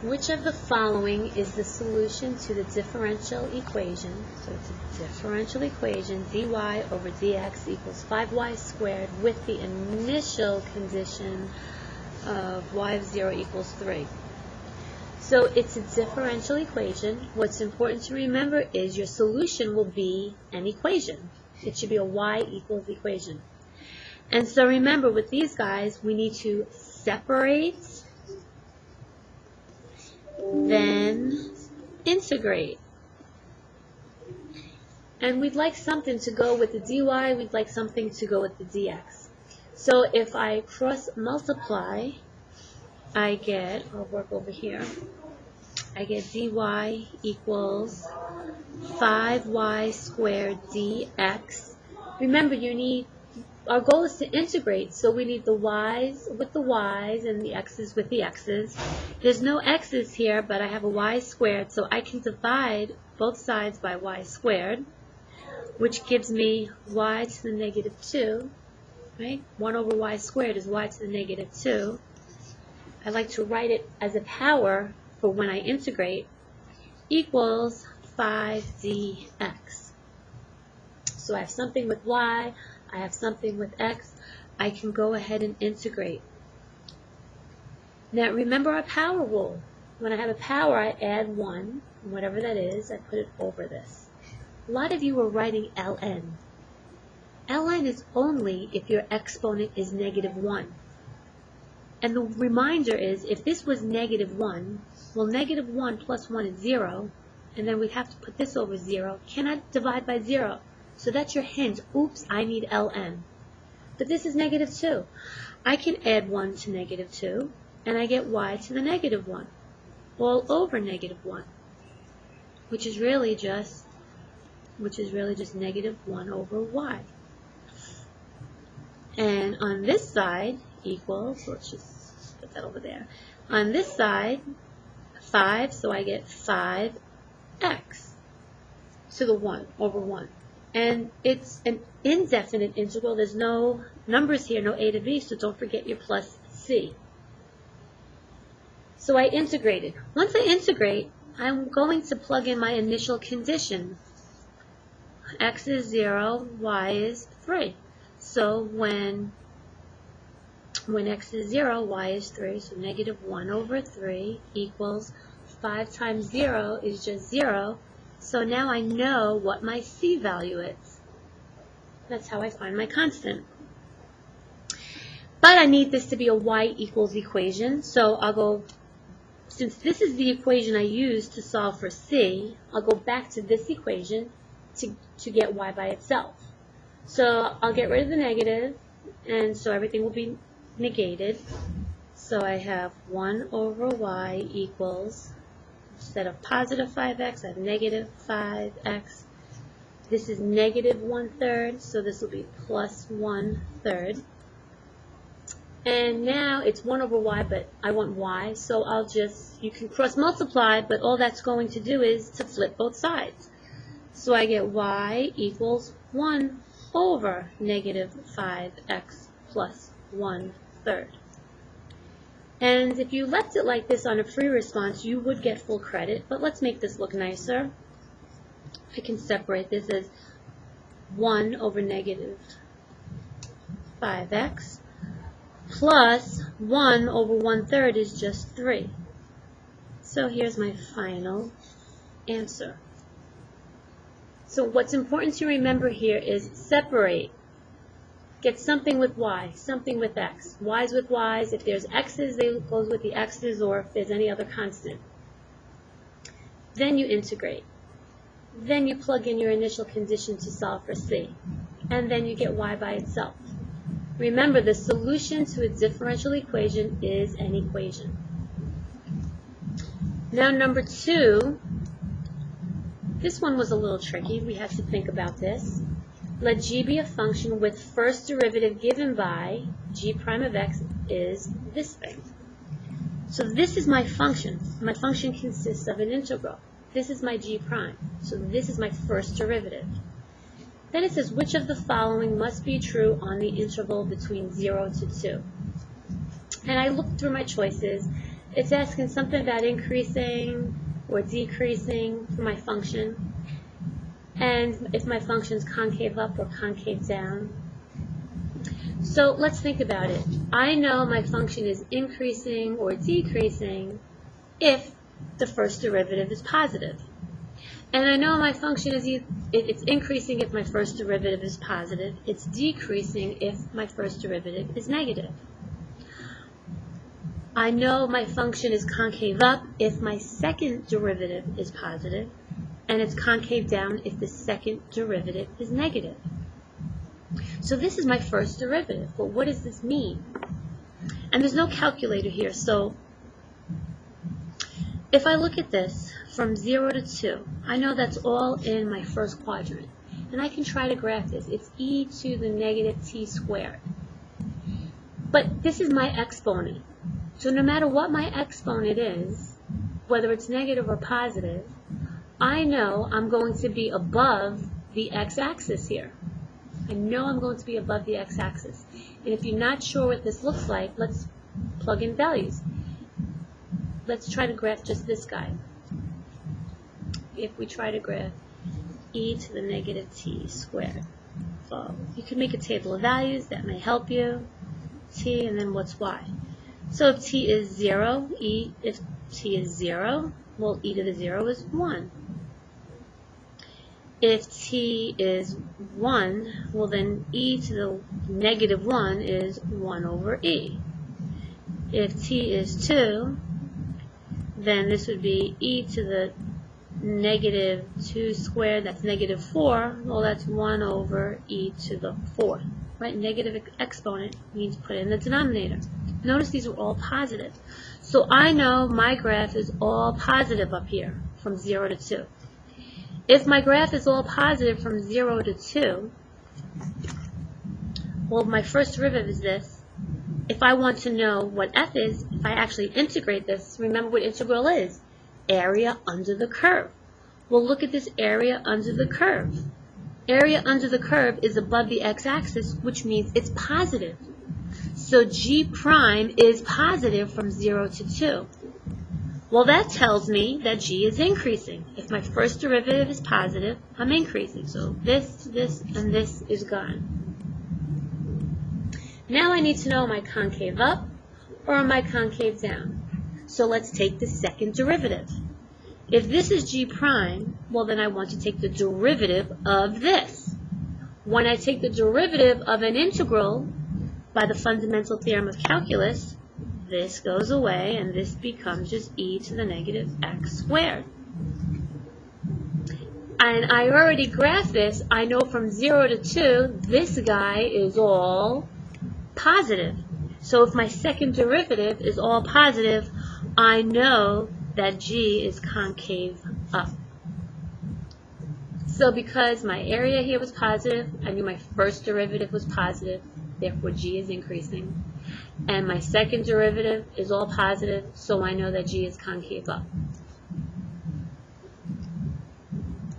Which of the following is the solution to the differential equation? So it's a differential equation, dy over dx equals 5y squared with the initial condition of y of 0 equals 3. So it's a differential equation. What's important to remember is your solution will be an equation. It should be a y equals equation. And so remember, with these guys, we need to separate, then integrate. And we'd like something to go with the dy, we'd like something to go with the dx. So if I cross multiply, I get, I'll work over here, I get dy equals 5y squared dx. Remember, our goal is to integrate, so we need the y's with the y's and the x's with the x's. There's no x's here, but I have a y squared, so I can divide both sides by y squared, which gives me y to the negative 2, right? 1 over y squared is y to the negative 2. I like to write it as a power for when I integrate, equals 5dx. So I have something with y, I have something with x, I can go ahead and integrate. Now remember our power rule. When I have a power, I add 1, whatever that is, I put it over this. A lot of you are writing ln. ln is only if your exponent is negative 1. And the reminder is, if this was negative 1, well, negative 1 plus 1 is 0, and then we'd have to put this over 0. Cannot divide by 0. So that's your hint. Oops, I need ln. But this is negative 2. I can add 1 to negative 2, and I get y to the negative 1, all over negative 1, which is really just negative 1 over y. And on this side equals, let's just put that over there. On this side, 5, so I get 5x to the 1 over 1. And it's an indefinite integral. There's no numbers here, no a to b, so don't forget your plus c. So I integrated. Once I integrate, I'm going to plug in my initial condition. X is 0, y is 3. So when x is 0, y is 3, so negative 1 over 3 equals 5 times 0 is just 0. So now I know what my c value is. That's how I find my constant. But I need this to be a y equals equation, so I'll go, since this is the equation I used to solve for c, I'll go back to this equation to get y by itself. So I'll get rid of the negative, and so everything will be negated. So I have 1 over y equals, instead of positive 5x, I have negative 5x. This is negative 1/3, so this will be plus 1/3. And now it's 1 over y, but I want y, so I'll just, you can cross multiply, but all that's going to do is to flip both sides. So I get y equals 1 over negative 5x plus 1/3. And if you left it like this on a free response, you would get full credit, but let's make this look nicer. I can separate this as 1 over negative 5x plus 1 over 1/3 is just 3. So here's my final answer. So what's important to remember here is separate. Get something with y, something with x. Y's with y's. If there's x's, they goes with the x's, or if there's any other constant. Then you integrate. Then you plug in your initial condition to solve for c. And then you get y by itself. Remember, the solution to a differential equation is an equation. Now number 2, this one was a little tricky. We had to think about this. Let g be a function with first derivative given by g prime of x is this thing. So this is my function. My function consists of an integral. This is my g prime. So this is my first derivative. Then it says, which of the following must be true on the interval between 0 to 2? And I looked through my choices, It's asking something about increasing or decreasing for my function, and if my function is concave up or concave down. So let's think about it. I know my function is increasing or decreasing if the first derivative is positive. And I know my function is it's increasing if my first derivative is positive. It's decreasing if my first derivative is negative. I know my function is concave up if my second derivative is positive, and it's concave down if the second derivative is negative. So this is my first derivative. But what does this mean? And there's no calculator here, so if I look at this from 0 to 2, I know that's all in my first quadrant. And I can try to graph this. It's e to the negative t squared. But this is my exponent. So no matter what my exponent is, whether it's negative or positive, I know I'm going to be above the x-axis here. I know I'm going to be above the x-axis. And if you're not sure what this looks like, let's plug in values. Let's try to graph just this guy. If we try to graph e to the negative t squared. So you can make a table of values. That may help you. T and then what's y. So if t is 0, if t is 0, well, e to the 0 is 1. If t is 1, well then e to the negative 1 is 1 over e. If t is 2, then this would be e to the negative 2 squared, that's negative 4, well that's 1 over e to the 4th. Right? Negative exponent means put it in the denominator. Notice these are all positive. So I know my graph is all positive up here from 0 to 2. If my graph is all positive from 0 to 2, well, my first derivative is this. If I want to know what f is, if I actually integrate this, remember what integral is. Area under the curve. Well, look at this area under the curve. Area under the curve is above the x-axis, which means it's positive. So g prime is positive from 0 to 2. Well, that tells me that g is increasing. If my first derivative is positive, I'm increasing. So this, and this is gone. Now I need to know, am I concave up or am I concave down? So let's take the second derivative. If this is g prime, well then I want to take the derivative of this. When I take the derivative of an integral by the fundamental theorem of calculus, this goes away and this becomes just e to the negative x squared. And I already graphed this. I know from 0 to 2, this guy is all positive. So if my second derivative is all positive, I know that g is concave up. So because my area here was positive, I knew my first derivative was positive, therefore g is increasing. And my second derivative is all positive, so I know that g is concave up.